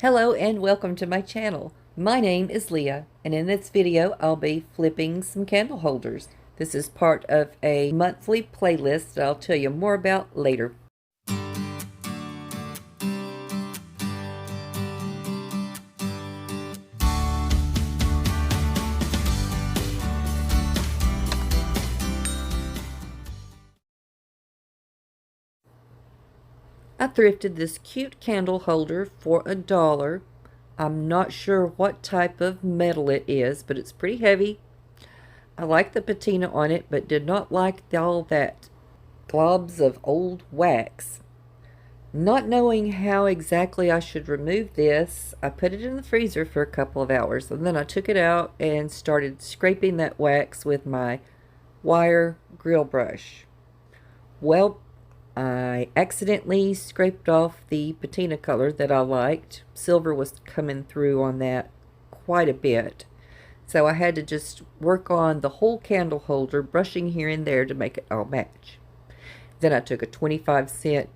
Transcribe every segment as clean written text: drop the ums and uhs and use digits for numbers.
Hello and welcome to my channel. My name is Leah, and in this video I'll be flipping some candle holders. This is part of a monthly playlist that I'll tell you more about later. I thrifted this cute candle holder for $1. I'm not sure what type of metal it is, but it's pretty heavy. I like the patina on it, but did not like all that globs of old wax. Not knowing how exactly I should remove this, I put it in the freezer for a couple of hours, and then I took it out and started scraping that wax with my wire grill brush. Well, I accidentally scraped off the patina color that I liked. Silver was coming through on that quite a bit. So I had to just work on the whole candle holder, brushing here and there to make it all match. Then I took a 25-cent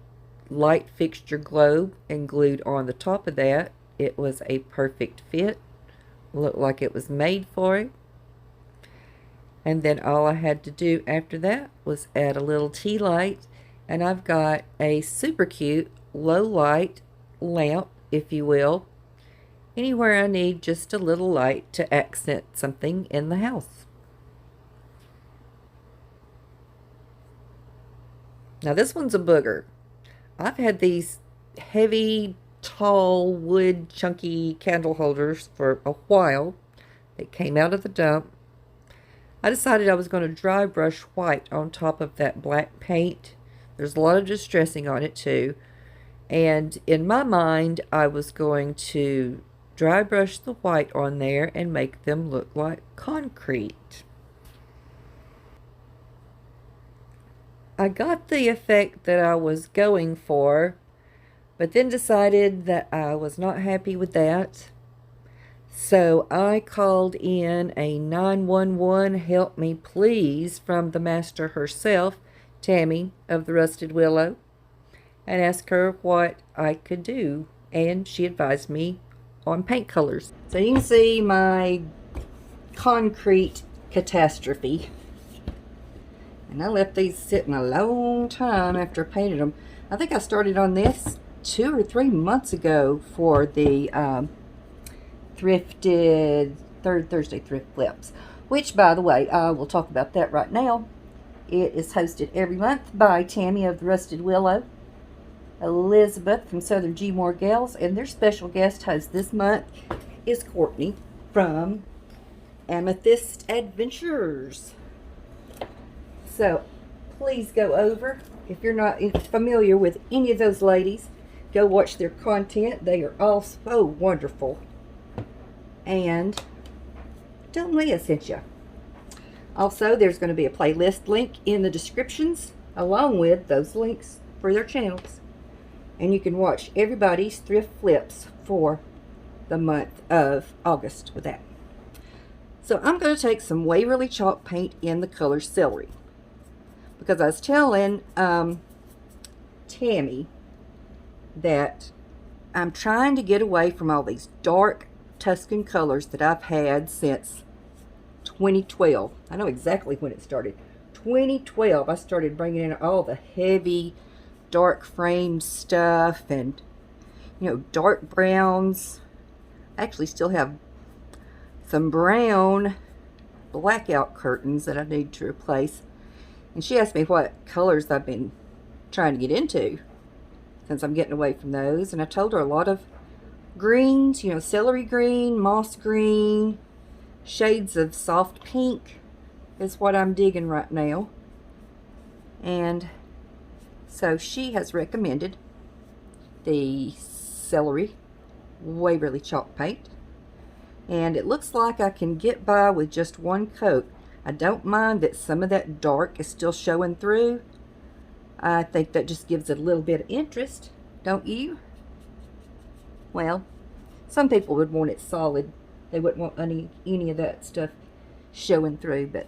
light fixture globe and glued on the top of that. It was a perfect fit. Looked like it was made for it. And then all I had to do after that was add a little tea light. And I've got a super cute low light lamp, if you will, anywhere I need just a little light to accent something in the house. Now this one's a booger. I've had these heavy, tall, wood, chunky candle holders for a while. They came out of the dump. I decided I was going to dry brush white on top of that black paint. There's a lot of distressing on it too. And in my mind, I was going to dry brush the white on there and make them look like concrete. I got the effect that I was going for, but then decided that I was not happy with that. So I called in a 911 help me please from the master herself, Tammy of the Rusted Willow, and asked her what I could do, and she advised me on paint colors. So you can see my concrete catastrophe. And I left these sitting a long time after I painted them. I think I started on this 2 or 3 months ago for the Thrifted Third Thursday Thrift Flips, which, by the way, I will talk about that right now. It is hosted every month by Tammy of the Rusted Willow, Elizabeth from Southern Gmore Gals, and their special guest host this month is Courtney from Amethyst Adventures. So please go over. If you're not familiar with any of those ladies, go watch their content. They are all so wonderful. And tell them Leah sent you. Also, there's going to be a playlist link in the descriptions along with those links for their channels. And you can watch everybody's thrift flips for the month of August with that. So I'm going to take some Waverly chalk paint in the color Celery. Because I was telling Tammy that I'm trying to get away from all these dark Tuscan colors that I've had since 2012. I know exactly when it started. 2012, I started bringing in all the heavy, dark frame stuff and, you know, dark browns. I actually still have some brown blackout curtains that I need to replace. And she asked me what colors I've been trying to get into since I'm getting away from those. And I told her a lot of greens, you know, celery green, moss green, shades of soft pink is what I'm digging right now. And so she has recommended the Celery Waverly chalk paint. And it looks like I can get by with just one coat. I don't mind that some of that dark is still showing through. I think that just gives it a little bit of interest, don't you? Well, some people would want it solid. They wouldn't want any of that stuff showing through, but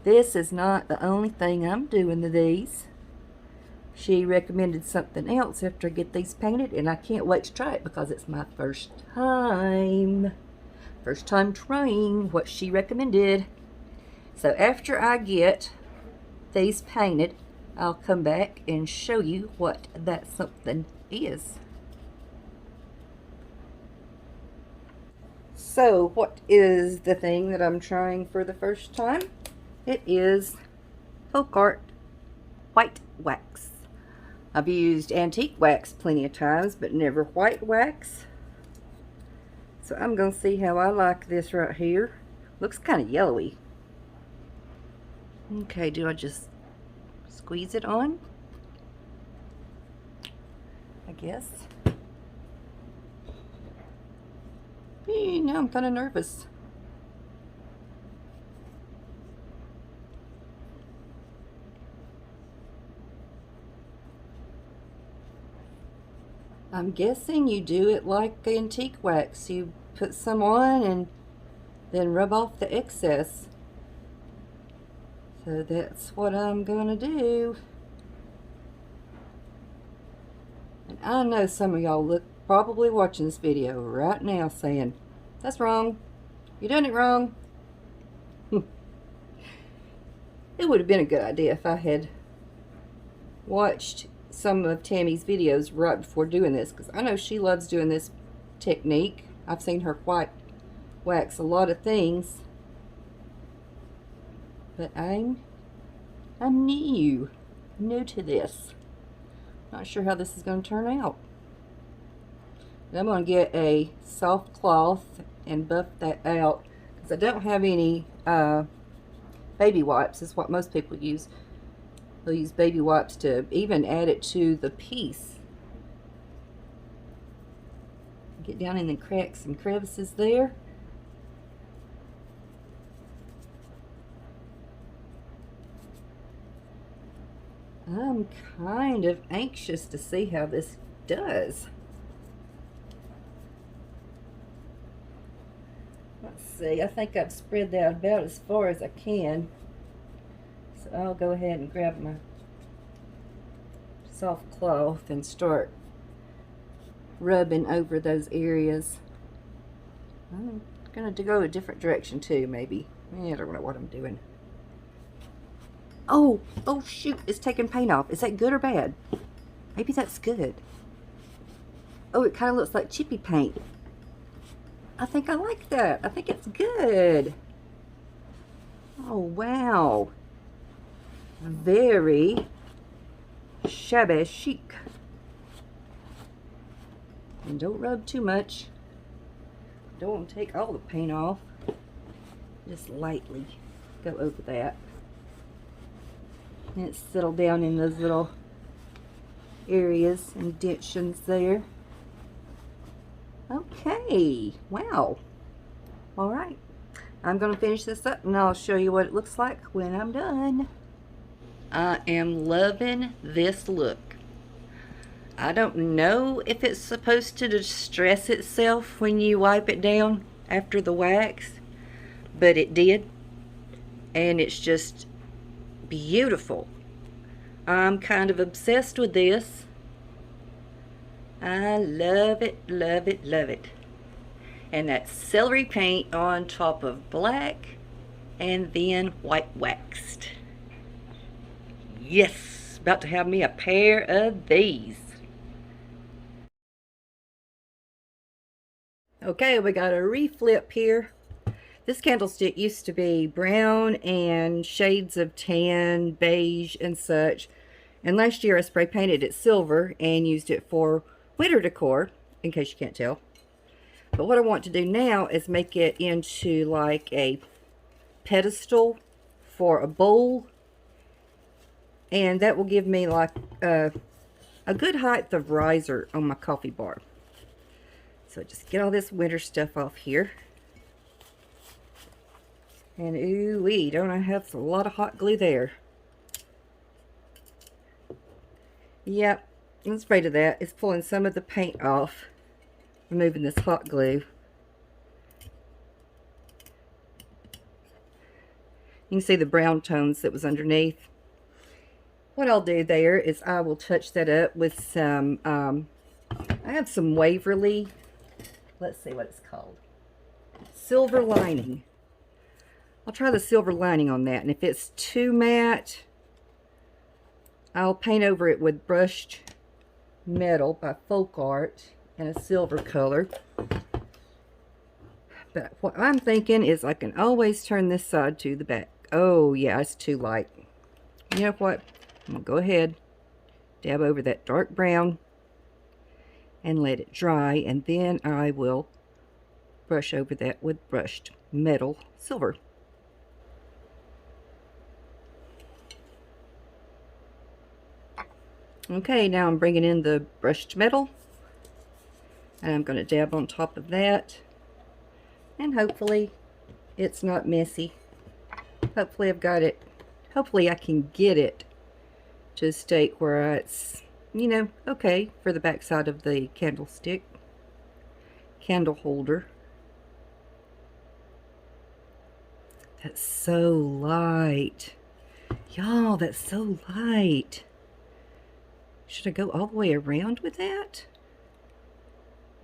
this is not the only thing I'm doing to these. she recommended something else after I get these painted, and I can't wait to try it because it's my first time trying what she recommended. So after I get these painted, I'll come back and show you what that something is. So what is the thing that I'm trying for the first time? It is folk art white wax. I've used antique wax plenty of times, but never white wax. So I'm going to see how I like this right here. Looks kind of yellowy. Okay, do I just squeeze it on? I guess. Now I'm kind of nervous. I'm guessing you do it like antique wax. You put some on and then rub off the excess. So that's what I'm gonna do. And I know some of y'all probably watching this video right now saying, that's wrong. You're doing it wrong. It would have been a good idea if I had watched some of Tammy's videos right before doing this, because I know she loves doing this technique. I've seen her white wax a lot of things, but I'm new to this. Not sure how this is going to turn out. And I'm going to get a soft cloth and buff that out, because I don't have any baby wipes. Is what most people use. They'll use baby wipes to even add it to the piece. Get down in the cracks and crevices there. I'm kind of anxious to see how this does. Let's see, I think I've spread that about as far as I can. So I'll go ahead and grab my soft cloth and start rubbing over those areas. I'm going to go a different direction too, maybe. I don't know what I'm doing. Oh shoot, it's taking paint off. Is that good or bad? Maybe that's good. Oh, it kind of looks like chippy paint. I think I like that. I think it's good. Oh, wow. Very shabby chic. And don't rub too much. Don't want to take all the paint off. Just lightly go over that. And it settled down in those little areas and indentions there. Okay, wow. All right, I'm going to finish this up and I'll show you what it looks like when I'm done. I am loving this look. I don't know if it's supposed to distress itself when you wipe it down after the wax, but it did, and it's just beautiful. I'm kind of obsessed with this. I love it, love it, love it. And that's celery paint on top of black and then white waxed. Yes, about to have me a pair of these. Okay, we got a reflip here. This candlestick used to be brown and shades of tan, beige, and such. And last year I spray painted it silver and used it for winter decor, in case you can't tell. But what I want to do now is make it into like a pedestal for a bowl. And that will give me like a good height of riser on my coffee bar. So just get all this winter stuff off here. And ooh-wee, don't I have a lot of hot glue there. Yep, in spite of that, it's pulling some of the paint off, removing this hot glue. You can see the brown tones that was underneath. what I'll do there is I will touch that up with some, I have some Waverly, let's see what it's called, silver lining. I'll try the silver lining on that, and if it's too matte, I'll paint over it with brushed metal by Folk Art in a silver color. But what I'm thinking is I can always turn this side to the back. Oh yeah, it's too light. You know what? I'm going to go ahead, dab over that dark brown, and let it dry, and then I will brush over that with brushed metal silver. Okay, now I'm bringing in the brushed metal, and I'm going to dab on top of that, and hopefully it's not messy. Hopefully I've got it, hopefully I can get it to a state where it's, you know, okay for the back side of the candlestick, candle holder. That's so light. Y'all, that's so light. Should I go all the way around with that?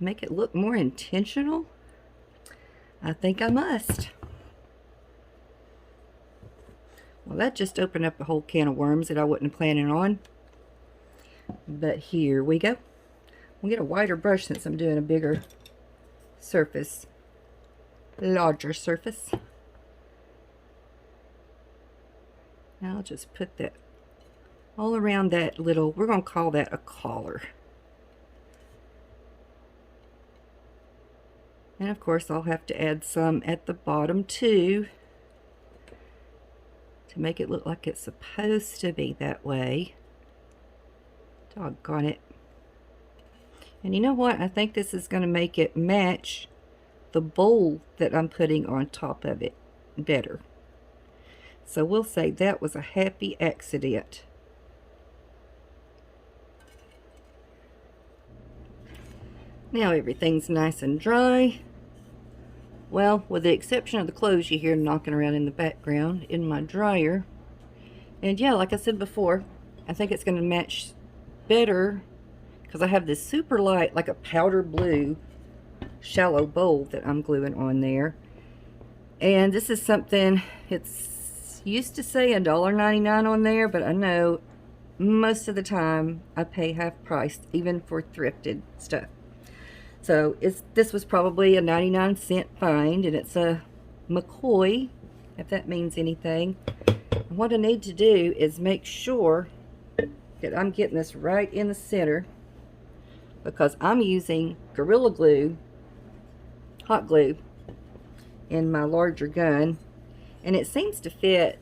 Make it look more intentional? I think I must. Well, that just opened up a whole can of worms that I wasn't planning on. But here we go. We'll get a wider brush since I'm doing a bigger surface, larger surface. Now I'll just put that all around that little, we're going to call that a collar. And of course I'll have to add some at the bottom too, to make it look like it's supposed to be that way. Doggone it. And you know what? I think this is going to make it match the bowl that I'm putting on top of it better. So we'll say that was a happy accident. Now everything's nice and dry. Well, with the exception of the clothes you hear knocking around in the background in my dryer. And yeah, like I said before, I think it's going to match better because I have this super light, like a powder blue shallow bowl that I'm gluing on there. And this is something, it's used to say $1.99 on there, but I know most of the time I pay half price even for thrifted stuff. So this was probably a 99-cent find, and it's a McCoy, if that means anything. And what I need to do is make sure that I'm getting this right in the center, because I'm using Gorilla Glue, hot glue, in my larger gun, and it seems to fit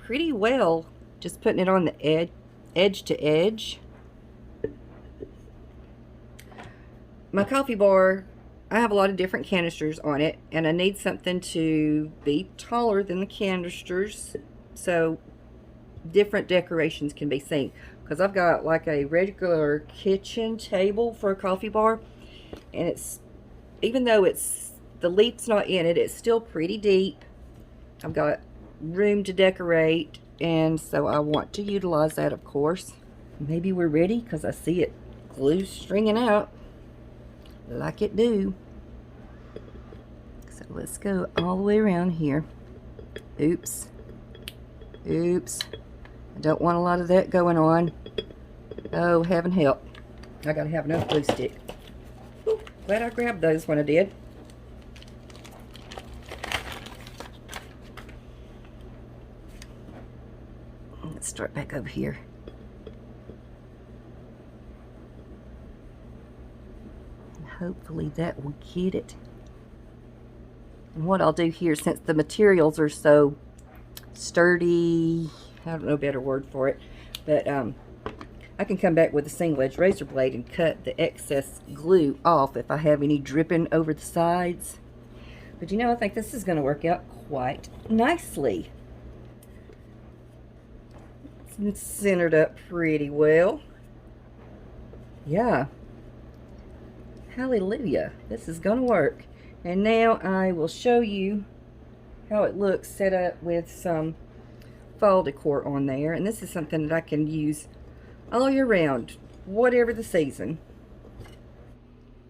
pretty well just putting it on the edge to edge. My coffee bar, I have a lot of different canisters on it, and I need something to be taller than the canisters so different decorations can be seen. Because I've got like a regular kitchen table for a coffee bar, and it's, even though it's, the leaf's not in it, it's still pretty deep. I've got room to decorate, and so I want to utilize that, of course. Maybe we're ready, because I see it glue stringing out like it do. So let's go all the way around here. Oops. Oops. I don't want a lot of that going on. Oh, heaven help. I gotta have enough glue stick. Ooh, glad I grabbed those when I did. Let's start back over here. Hopefully that will get it. And what I'll do here, since the materials are so sturdy, I don't know a better word for it, but I can come back with a single edge razor blade and cut the excess glue off if I have any dripping over the sides. But you know, I think this is going to work out quite nicely. It's centered up pretty well. Yeah. Hallelujah, this is gonna work. And now I will show you how it looks set up with some fall decor on there, and this is something that I can use all year round, whatever the season.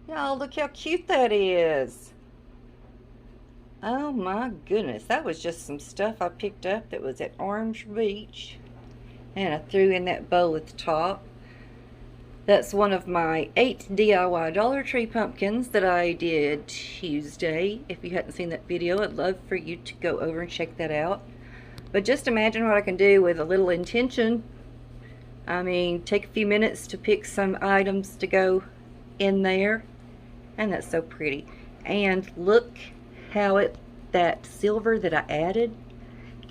Y'all, look how cute that is. Oh my goodness, that was just some stuff I picked up that was at Orange Beach, and I threw in that bowl at the top. That's one of my 8 DIY Dollar Tree pumpkins that I did Tuesday. If you hadn't seen that video, I'd love for you to go over and check that out. But just imagine what I can do with a little intention. I mean, take a few minutes to pick some items to go in there, and that's so pretty. And look how that silver that I added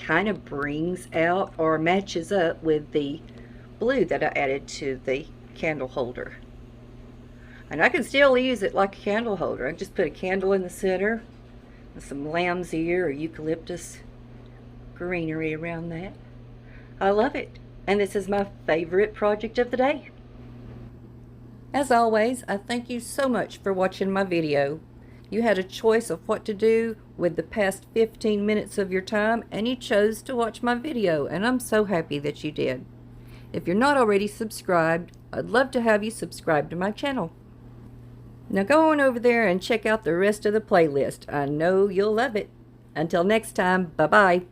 kind of brings out or matches up with the blue that I added to the candle holder. And I can still use it like a candle holder. I just put a candle in the center and some lamb's ear or eucalyptus greenery around that. I love it, and this is my favorite project of the day. As always, I thank you so much for watching my video. You had a choice of what to do with the past 15 minutes of your time, and you chose to watch my video, and I'm so happy that you did. If you're not already subscribed, I'd love to have you subscribe to my channel. Now go on over there and check out the rest of the playlist. I know you'll love it. Until next time, bye-bye.